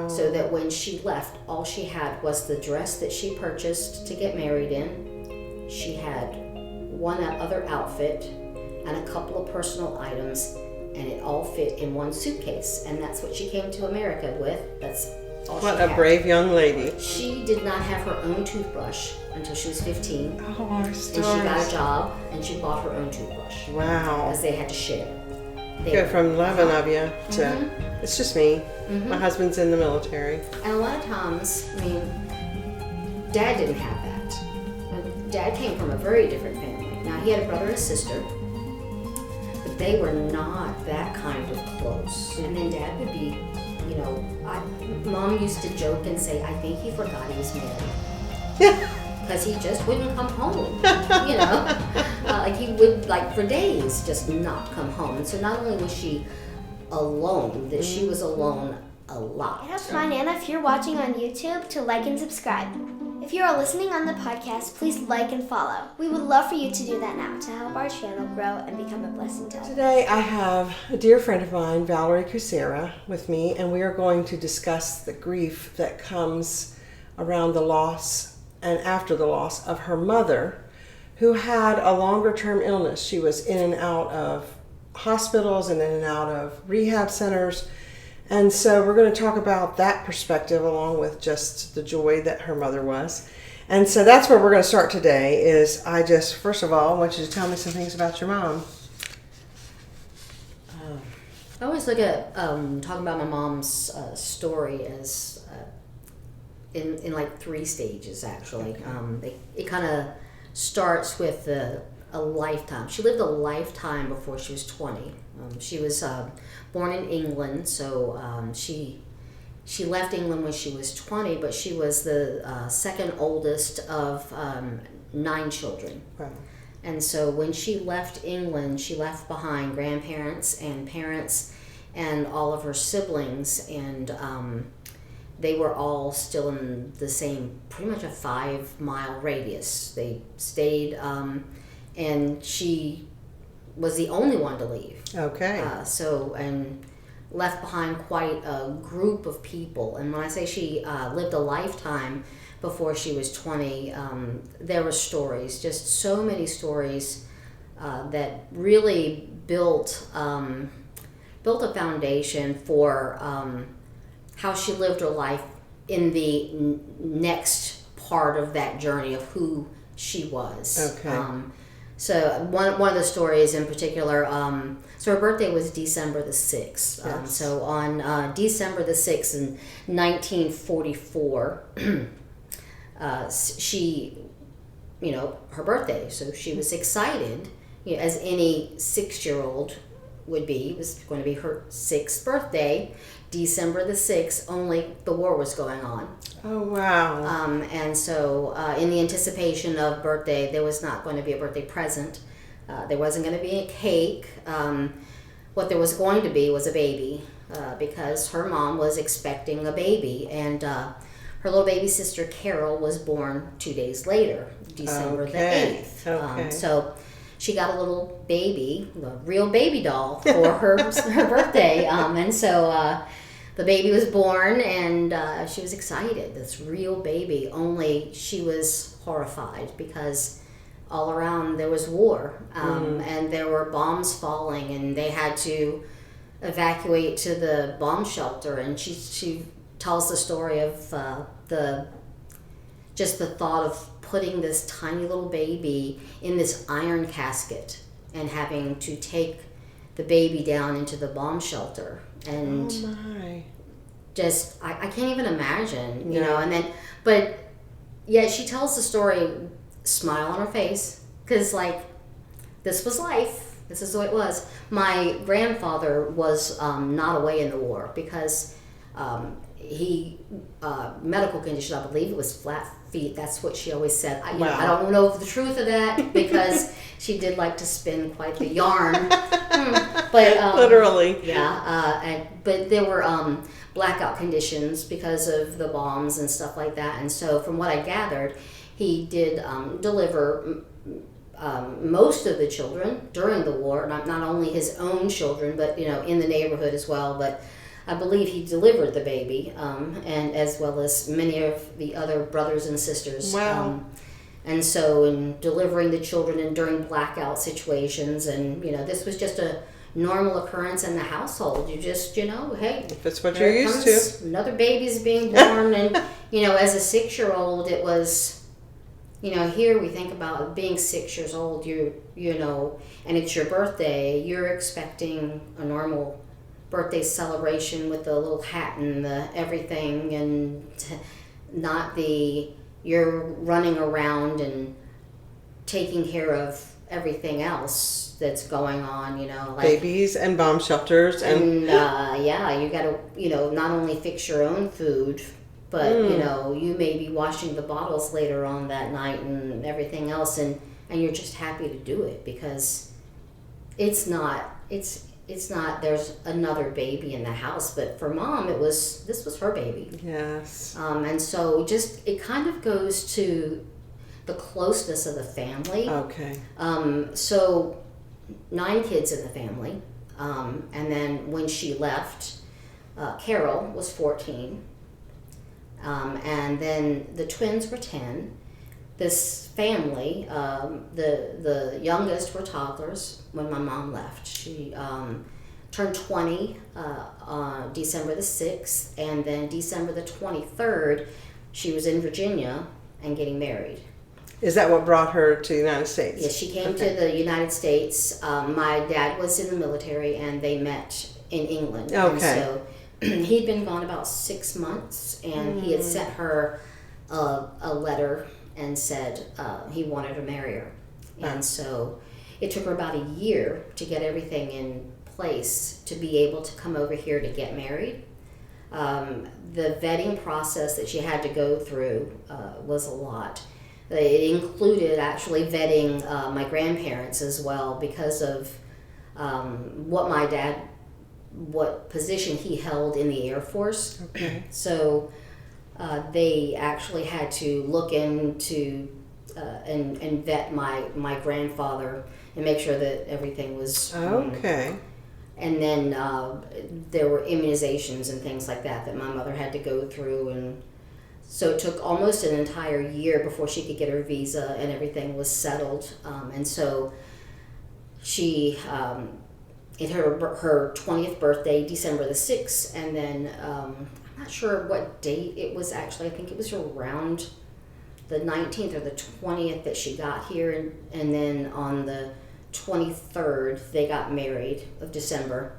so that when she left, all she had was the dress that she purchased to get married in. She had one other outfit and a couple of personal items, and it all fit in one suitcase. And that's what she came to America with. That's all what she had. a brave young lady. She did not have her own toothbrush until she was 15. Oh, our stories. And she got a job, and she bought her own toothbrush. Wow. Because they had to share. Go from 11 of you to, it's just me. My husband's in the military. And a lot of times, I mean, Dad didn't have that. Dad came from a very different family. Now, he had a brother and a sister, but they were not that kind of close. And then Dad would be, you know, Mom used to joke and say, I think he forgot he was married. Because he just wouldn't come home, you know. Like he would, like for days, just not come home. And so not only was she alone, that she was alone a lot. Hit up mine, Anna, if you're watching on YouTube, to like and subscribe. If you are listening on the podcast, please like and follow. We would love for you to do that now to help our channel grow and become a blessing to others. Today I have a dear friend of mine, Valerie Kucera, with me, and we are going to discuss the grief that comes around the loss and after the loss of her mother, who had a longer term illness. She was in and out of hospitals and in and out of rehab centers. And so we're going to talk about that perspective along with just the joy that her mother was. And so that's where we're going to start today. Is I just, first of all, want you to tell me some things about your mom. I always look at talking about my mom's story as in like 3 stages, actually. Okay. It kind of starts with a lifetime. She lived a lifetime before she was 20. She was born in England, so she left England when she was 20, but she was the second oldest of 9 children. Wow. And so when she left England, she left behind grandparents and parents and all of her siblings, and they were all still in the same, pretty much a 5-mile radius. They stayed, and she was the only one to leave. Okay. And left behind quite a group of people. And when I say she lived a lifetime before she was 20, there were stories, just so many stories that really built a foundation for how she lived her life in the next part of that journey of who she was. Okay. So one of the stories in particular, so her birthday was December the 6th. Yes. So on December the 6th in 1944, she, you know, her birthday. So she was excited, you know, as any 6-year-old would be. It was going to be her 6th birthday, December the 6th, only the war was going on. Oh, wow. And so in the anticipation of birthday, there was not going to be a birthday present. There wasn't going to be a cake. What there was going to be was a baby because her mom was expecting a baby. And her little baby sister, Carol, was born 2 days later, December the 8th. Okay. So she got a little baby, a real baby doll for her birthday. And so the baby was born, and she was excited, this real baby, only she was horrified because all around there was war, and there were bombs falling, and they had to evacuate to the bomb shelter. And she tells the story of the thought of putting this tiny little baby in this iron casket and having to take the baby down into the bomb shelter. And oh my. Just I can't even imagine, you know. And then, but yeah, she tells the story, smile on her face, because like this was life. This is the way it was. My grandfather was not away in the war because he medical condition. I believe it was flat feet. That's what she always said. I don't know the truth of that because she did like to spin quite the yarn. But literally, yeah. But there were blackout conditions because of the bombs and stuff like that. And so, from what I gathered, he did deliver most of the children during the war. Not only his own children, but you know, in the neighborhood as well. But I believe he delivered the baby, and as well as many of the other brothers and sisters. Wow. And so in delivering the children and during blackout situations, and this was just a normal occurrence in the household. You just, hey, if it's what you're used to. Another baby's being born, and as a 6-year-old, it was, here we think about being 6 years old. And it's your birthday. You're expecting a normal birthday celebration with the little hat and the everything, and not you're running around and taking care of everything else that's going on, like babies and bomb shelters and you got to not only fix your own food, but you may be washing the bottles later on that night and everything else, and you're just happy to do it because it's not there's another baby in the house, but for Mom this was her baby. Yes. And so just it kind of goes to the closeness of the family. Okay. So 9 kids in the family, and then when she left, Carol was 14, and then the twins were 10. This family, the youngest were toddlers when my mom left. She turned 20 on December the 6th, and then December the 23rd, she was in Virginia and getting married. Is that what brought her to the United States? Yes, she came to the United States. My dad was in the military, and they met in England. Okay. And so he'd been gone about 6 months, and he had sent her a letter and said he wanted to marry her. And so it took her about a year to get everything in place to be able to come over here to get married. The vetting process that she had to go through was a lot. It included actually vetting my grandparents as well because of what position he held in the Air Force. Okay. So they actually had to look into and vet my grandfather and make sure that everything was okay. And then there were immunizations and things like that my mother had to go through, and so it took almost an entire year before she could get her visa and everything was settled. And so she, it her 20th birthday, December the 6th, and then I'm not sure what date it was actually. I think it was around the 19th or the 20th that she got here, and then on the 23rd they got married of December,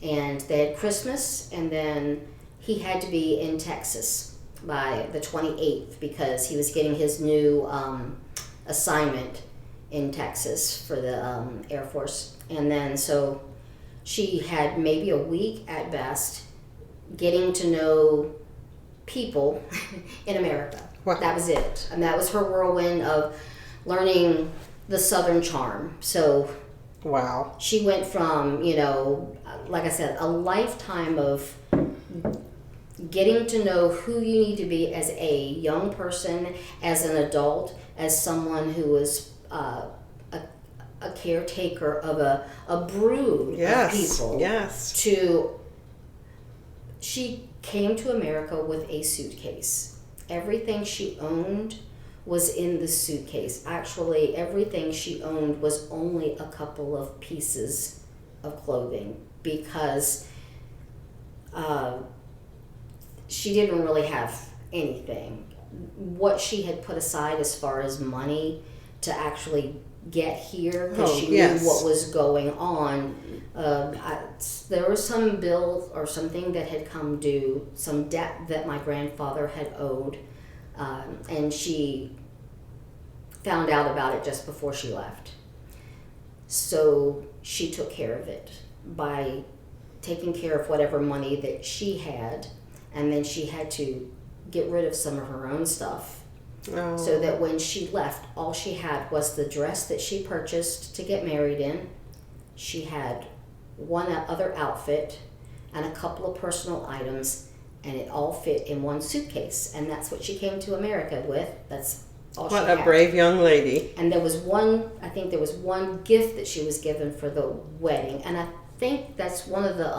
and they had Christmas, and then he had to be in Texas by the 28th because he was getting his new assignment in Texas for the Air Force. And then so she had maybe a week at best getting to know people in America. Wow. That was it. And that was her whirlwind of learning the Southern charm. So wow. She went from, like I said, a lifetime of getting to know who you need to be as a young person, as an adult, as someone who is a caretaker of a brood of people. Yes. She came to America with a suitcase. Everything she owned was in the suitcase. Actually, everything she owned was only a couple of pieces of clothing because she didn't really have anything. What she had put aside as far as money to actually get here, because she knew what was going on. There was some bill or something that had come due, some debt that my grandfather had owed, and she found out about it just before she left. So she took care of it by taking care of whatever money that she had, and then she had to get rid of some of her own stuff. Oh. So that when she left, all she had was the dress that she purchased to get married in. She had one other outfit and a couple of personal items, and it all fit in one suitcase. And that's what she came to America with. That's all she had. What a brave young lady. And there was one gift that she was given for the wedding, and I think that's one of the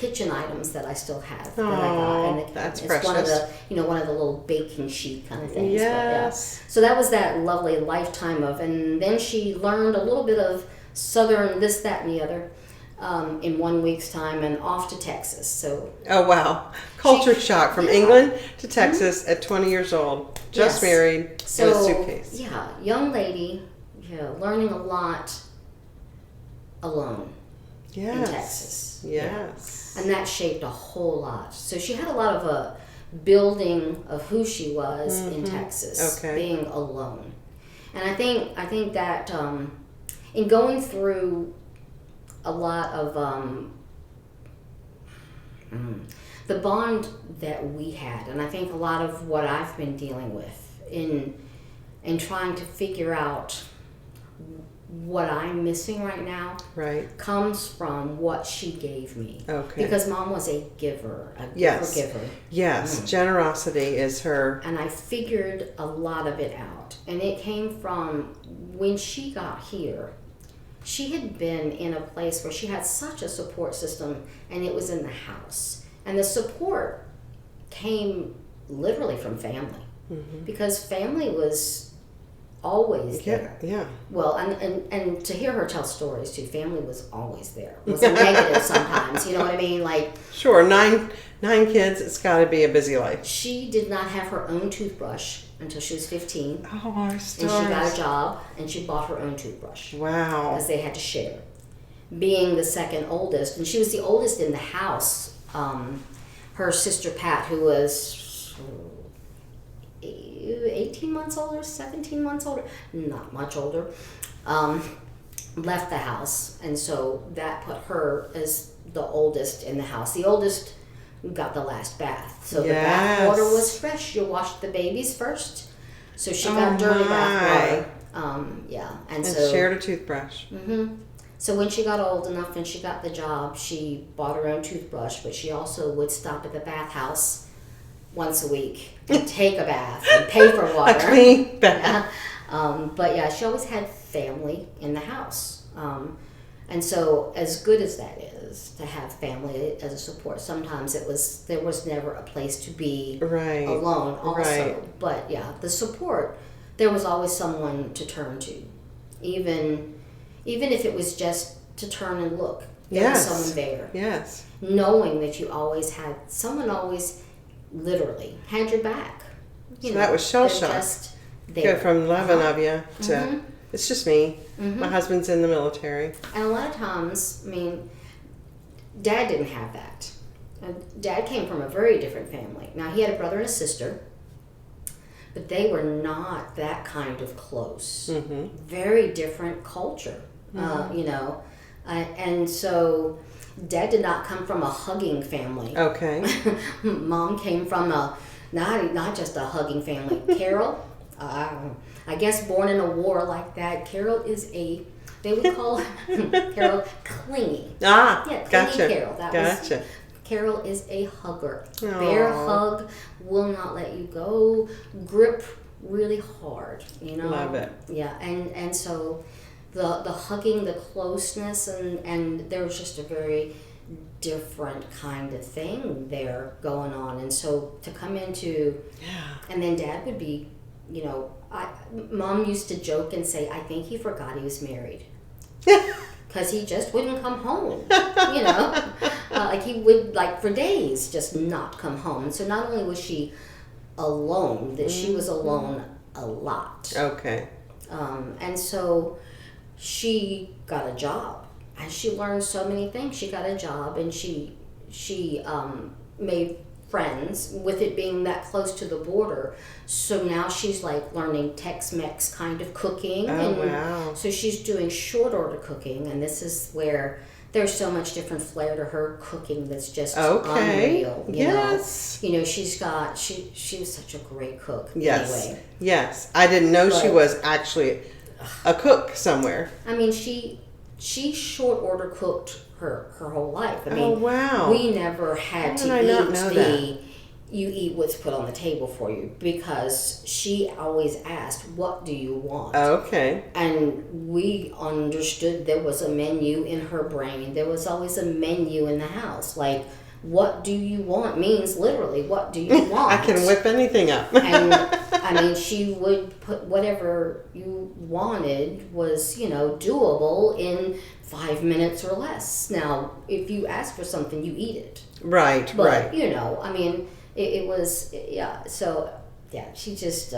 kitchen items that I still have. Oh, that I got. And that's it's precious. one of the one of the little baking sheet kind of things. Yes. But, yeah. So that was that lovely lifetime of, and then she learned a little bit of Southern this, that, and the other in 1 week's time, and off to Texas. So. Oh wow! Culture shock from England to Texas at 20 years old, just married, in a suitcase. Yeah, young lady, learning a lot alone. Yes. In Texas. Yes. And that shaped a whole lot. So she had a lot of a building of who she was in Texas, being alone. And I think that in going through a lot of the bond that we had, and I think a lot of what I've been dealing with in trying to figure out what I'm missing right now comes from what she gave me. Okay. Because Mom was a giver, giver. Yes, generosity is her. And I figured a lot of it out. And it came from when she got here. She had been in a place where she had such a support system, and it was in the house. And the support came literally from family. Because family was always there. Yeah. Well, and to hear her tell stories too, family was always there. It was negative sometimes, you know what I mean? Like, sure, nine kids, it's got to be a busy life. She did not have her own toothbrush until she was 15. Oh, our stars. And she got a job, and she bought her own toothbrush. Wow. Because they had to share. Being the second oldest, and she was the oldest in the house. Her sister Pat, who was 18 months older, 17 months older, not much older, left the house. And so that put her as the oldest in the house. The oldest got the last bath. So the bath water was fresh. You washed the babies first. So she got dirty bath water. And so shared a toothbrush. So when she got old enough and she got the job, she bought her own toothbrush, but she also would stop at the bathhouse once a week and take a bath and pay for water. A clean bath. But yeah, she always had family in the house. And so as good as that is to have family as a support, sometimes there was never a place to be alone also. But yeah, the support, there was always someone to turn to. Even if it was just to turn and look, there was someone there. Yes. Knowing that you always had, someone always literally had your back. So that was shell shock. Just there. Go from loving of you to, it's just me. My husband's in the military. And a lot of times, I mean, Dad didn't have that. Dad came from a very different family. Now, he had a brother and a sister, but they were not that kind of close. Very different culture, and so Dad did not come from a hugging family. Okay. Mom came from not just a hugging family. Carol, I guess born in a war like that, Carol is they would call Carol clingy. Clingy gotcha. Carol. Carol is a hugger. Bear hug, will not let you go, grip really hard, Love it. Yeah, and so the hugging, the closeness, and there was just a very different kind of thing there going on. And so to come into, and then Dad would be, Mom used to joke and say, I think he forgot he was married. Because he just wouldn't come home, like he would, like for days, just not come home. And so not only was she alone, that she was alone a lot. Okay. And so she got a job, and she learned so many things. She got a job, and she made friends with it being that close to the border. So now she's like learning Tex-Mex kind of cooking. Wow. So she's doing short order cooking, and this is where there's so much different flair to her cooking that's just unreal. Yes. She was such a great cook. Yes. Anyway. Yes. I didn't know she was actually a cook somewhere. I mean, she short order cooked her whole life. I mean, wow. we never had to eat you eat what's put on the table for you, because she always asked, what do you want? Okay. And we understood there was a menu in her brain. There was always a menu in the house. Like, what do you want means literally, what do you want? I can whip anything up. And I mean, she would put whatever you wanted was, doable in 5 minutes or less. Now, if you ask for something, you eat it. Right, But, right. I mean, it was, yeah. So, yeah, she just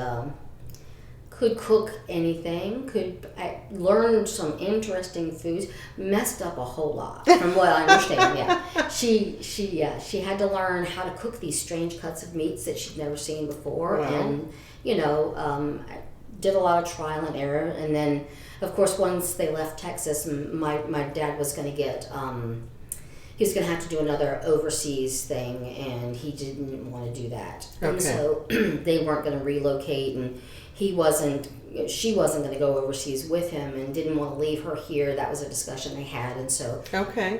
could cook anything, could learn some interesting foods, messed up a whole lot from what I understand. Yeah, she had to learn how to cook these strange cuts of meats that she'd never seen before. Wow. And did a lot of trial and error. And then, of course, once they left Texas, my dad was going to get he was going to have to do another overseas thing, and he didn't want to do that. Okay. And so they weren't going to relocate, and she wasn't going to go overseas with him, and didn't want to leave her here. That was a discussion they had, and so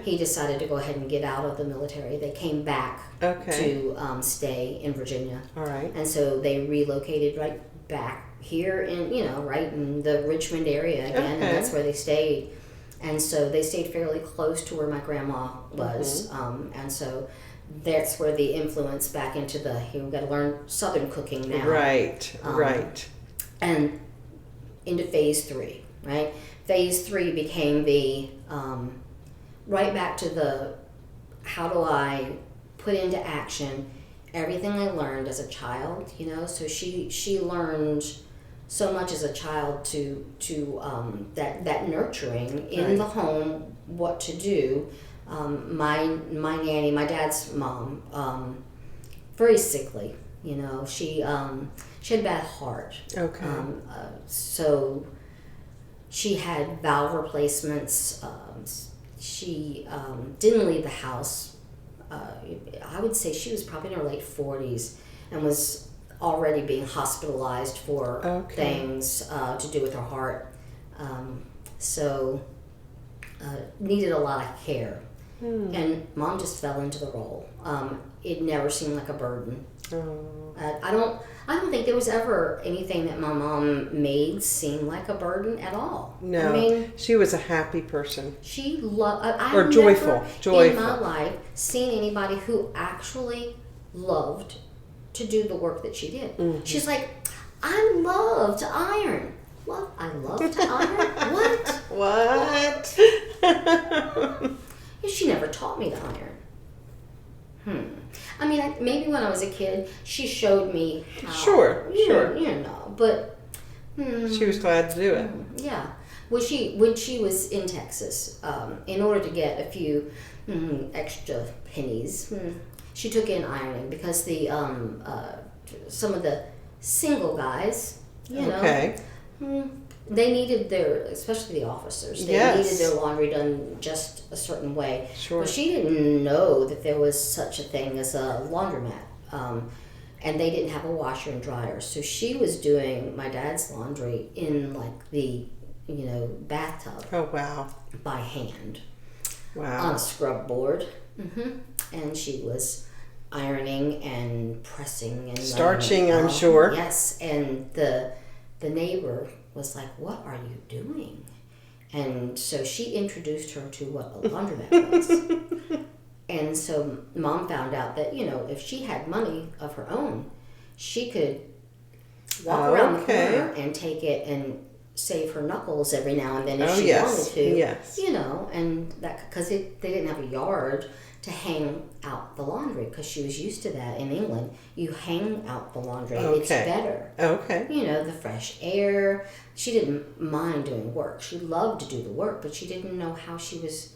he decided to go ahead and get out of the military. They came back to stay in Virginia. All right. And so they relocated right back here in, right in the Richmond area again, and that's where they stayed. And so they stayed fairly close to where my grandma was. And so that's where the influence back into we've got to learn Southern cooking now. Right, right. And into phase 3, right? Phase 3 became the, right back to the, how do I put into action everything I learned as a child, So she learned so much as a child to that nurturing in the home, what to do. My nanny, my dad's mom, very sickly. She had a bad heart. Okay. So she had valve replacements. She didn't leave the house. I would say she was probably in her late 40s and was already being hospitalized for things to do with her heart. So needed a lot of care. And Mom just fell into the role. It never seemed like a burden. I don't think there was ever anything that my mom made seem like a burden at all. No, I mean, she was a happy person. She loved. Or joyful. In my life seen anybody who actually loved to do the work that she did. Mm-hmm. She's like, I love to iron. What? I love to iron? What? She never taught me to iron. I mean, maybe when I was a kid, she showed me how. Sure. But she was glad to do it. Yeah. When she was in Texas, in order to get a few extra pennies, she took in ironing because the some of the single guys, they needed especially the officers, they needed their laundry done just a certain way. Sure. But she didn't know that there was such a thing as a laundromat. And they didn't have a washer and dryer. So she was doing my dad's laundry in like the, bathtub. Oh, wow. By hand. Wow. On a scrub board. And she was ironing and pressing and starching, I'm sure. Yes, and the neighbor was like, "What are you doing?" And so she introduced her to what a laundromat was. And so Mom found out that, if she had money of her own, she could walk around the corner and take it and save her knuckles every now and then if she wanted to. Yes. And that because they didn't have a yard to hang out the laundry, because she was used to that in England. You hang out the laundry. It's better. Okay. The fresh air. She didn't mind doing work. She loved to do the work, but she didn't know how she was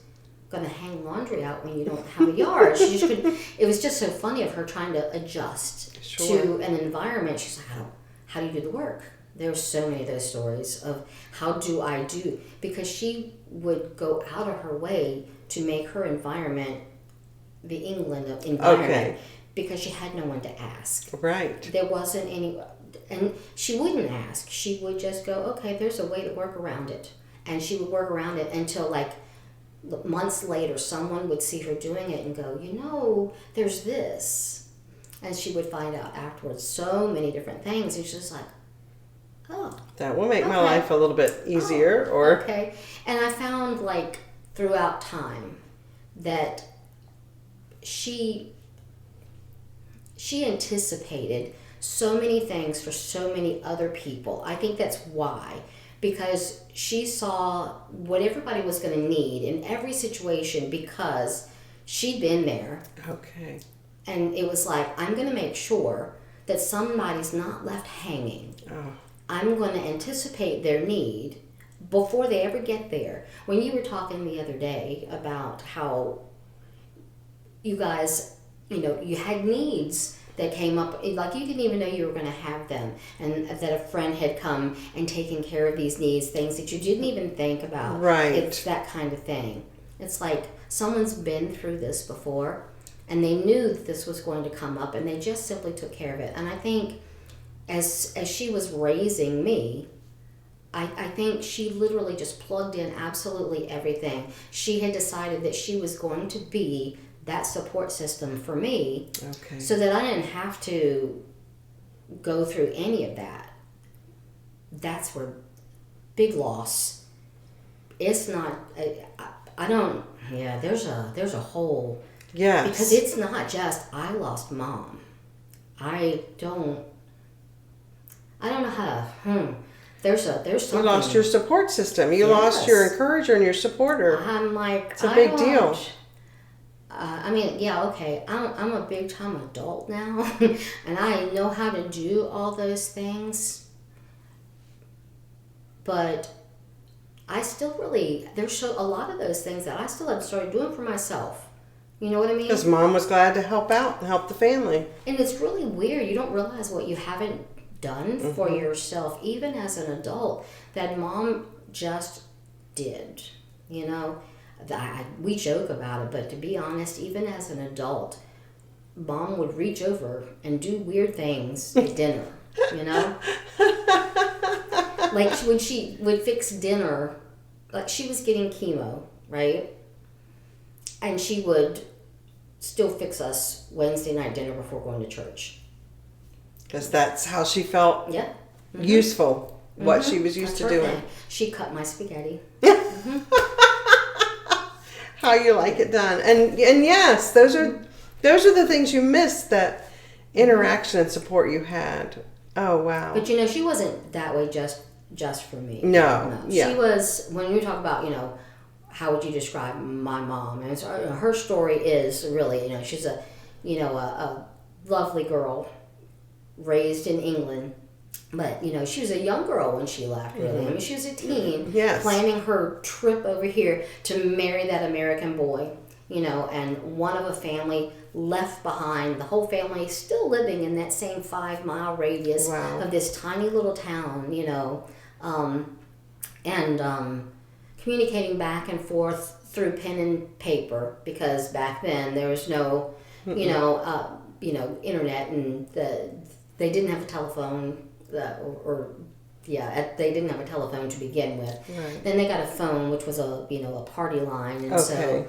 going to hang laundry out when you don't have a yard. She just couldn't. It was just so funny of her trying to adjust to an environment. She's like, how do you do the work? There's so many of those stories of how do I do, because she would go out of her way to make her environment the England environment, because she had no one to ask. Right. There wasn't any, and she wouldn't ask. She would just go, okay, there's a way to work around it. And she would work around it until like months later, someone would see her doing it and go, there's this. And she would find out afterwards so many different things. It's just like, oh. That will make my Okay. life a little bit easier. Or Okay. And I found, like, throughout time that she anticipated so many things for so many other people. I think that's why. Because she saw what everybody was going to need in every situation because she'd been there. Okay. And it was like, I'm going to make sure that somebody's not left hanging. Oh. I'm going to anticipate their need before they ever get there. When you were talking the other day about how you guys, you had needs that came up, like you didn't even know you were going to have them, and that a friend had come and taken care of these needs, things that you didn't even think about. Right. It's that kind of thing. It's like someone's been through this before, and they knew that this was going to come up, and they just simply took care of it. And I think as she was raising me, I think she literally just plugged in absolutely everything. She had decided that she was going to be that support system for me, Okay. so that I didn't have to go through any of that. That's where big loss. It's not. I don't. Yeah. There's a whole. Yes. Because it's not just I lost mom. I don't know how to. There's something. You lost your support system. You lost your encourager and your supporter. I'm like, it's a big deal. I mean, yeah, okay. I'm a big time adult now, and I know how to do all those things. But I still there's a lot of those things that I still have started doing for myself. You know what I mean? Because mom was glad to help out and help the family. And it's really weird. You don't realize what you haven't done for yourself, even as an adult, that mom just did. We joke about it, but to be honest, even as an adult, mom would reach over and do weird things at dinner, Like when she would fix dinner, like she was getting chemo, right? And she would still fix us Wednesday night dinner before going to church. Because that's how she felt useful, what she was used to doing. She cut my spaghetti. How you like it done. And yes, those are the things you miss, that interaction and support you had. Oh, wow. But she wasn't that way just for me. No. Yeah. She was, when you talk about, how would you describe my mom? And her story is really, she's a lovely girl raised in England. But, she was a young girl when she left, really. I mean, she was a teen planning her trip over here to marry that American boy, and one of a family left behind, the whole family still living in that same 5-mile radius of this tiny little town, and communicating back and forth through pen and paper, because back then there was no, internet, and they didn't have a telephone. They didn't have a telephone to begin with. Right. Then they got a phone, which was a party line, and so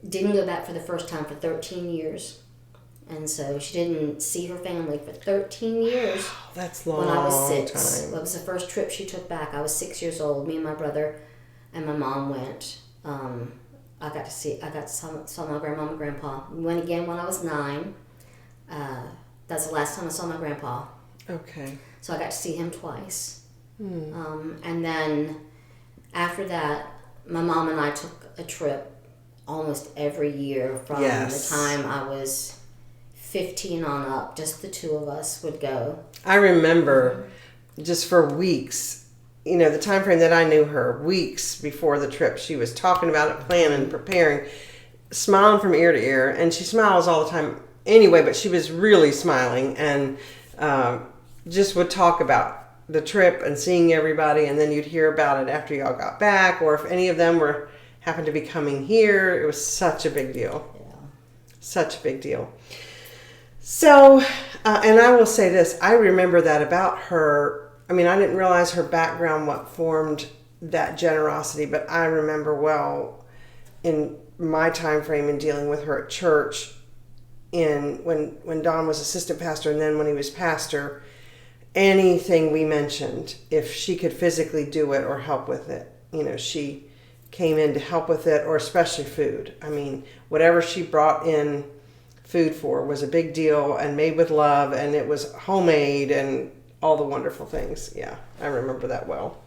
didn't go back for the first time for 13 years, and so she didn't see her family for 13 years. That's long. When I was 6, time. that was the first trip she took back. I was 6 years old. Me and my brother and my mom went. I got to saw my grandma and grandpa. We went again when I was 9. That's the last time I saw my grandpa. Okay. So I got to see him twice. And then after that, my mom and I took a trip almost every year from the time I was 15 on up. Just the two of us would go. I remember just for weeks, the time frame that I knew her, weeks before the trip, she was talking about it, planning, preparing, smiling from ear to ear. And she smiles all the time anyway, but she was really smiling, and just would talk about the trip and seeing everybody, and then you'd hear about it after y'all got back, or if any of them happened to be coming here. It was such a big deal. Yeah. Such a big deal. So, and I will say this, I remember that about her. I mean, I didn't realize her background, what formed that generosity, but I remember well in my time frame in dealing with her at church, when Don was assistant pastor, and then when he was pastor, anything we mentioned, if she could physically do it or help with it, she came in to help with it, or especially food. I mean, whatever she brought in food for was a big deal and made with love, and it was homemade and all the wonderful things. Yeah, I remember that well.